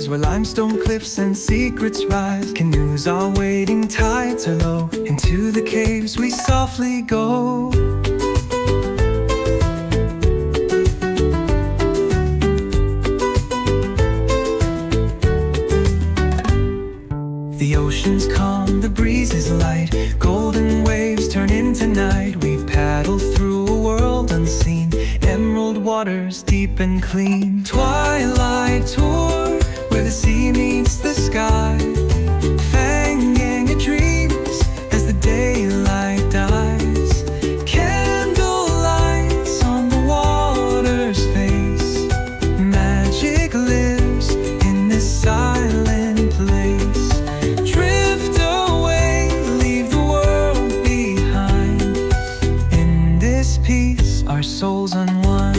where limestone cliffs and secrets rise. Canoes are waiting, tides are low. Into the caves we softly go. The ocean's calm, the breeze is light. Golden waves turn into night. We paddle through a world unseen. Emerald waters deep and clean. Twilight tour, where the sea meets the sky. Phang Nga dreams as the daylight dies. Candle lights on the water's face. Magic lives in this silent place. Drift away, leave the world behind. In this peace our souls unwind.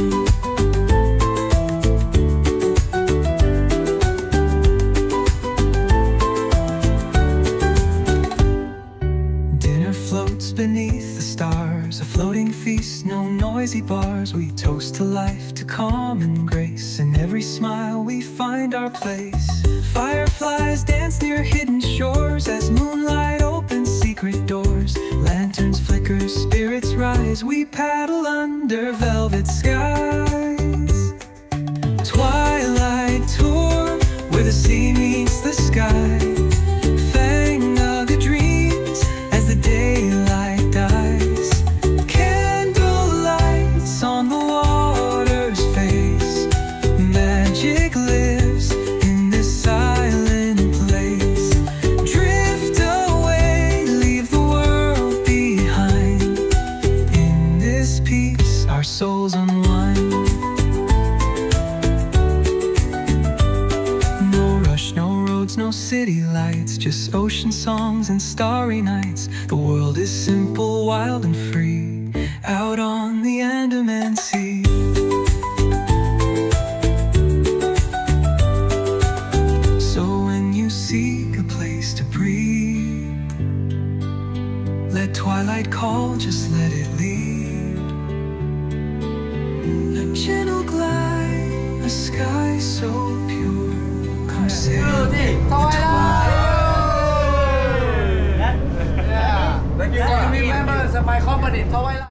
Dinner floats beneath the stars, a floating feast, no noisy bars. We toast to life, to calm and grace. In every smile we find our place. Fireflies dance near hidden shores as moonlight opens secret doors. Lanterns flicker, spirits rise. We paddle under velvet skies. Twilight tour, where the sea meets the sky. Phang Nga dreams as the daylight dies. Candle lights on the water's face. Magic lives in this silent place. Drift away, leave the world behind. In this peace our souls unwind. No rush, no roads, no city lights, just ocean songs and starry nights. The world is simple, wild and free, out on the Andaman Sea. So when you seek a place to breathe, let twilight call, just let it lead. A gentle glide, a sky so pure. Come sail with Twilight. Thank you. Remember, my company, Twilight.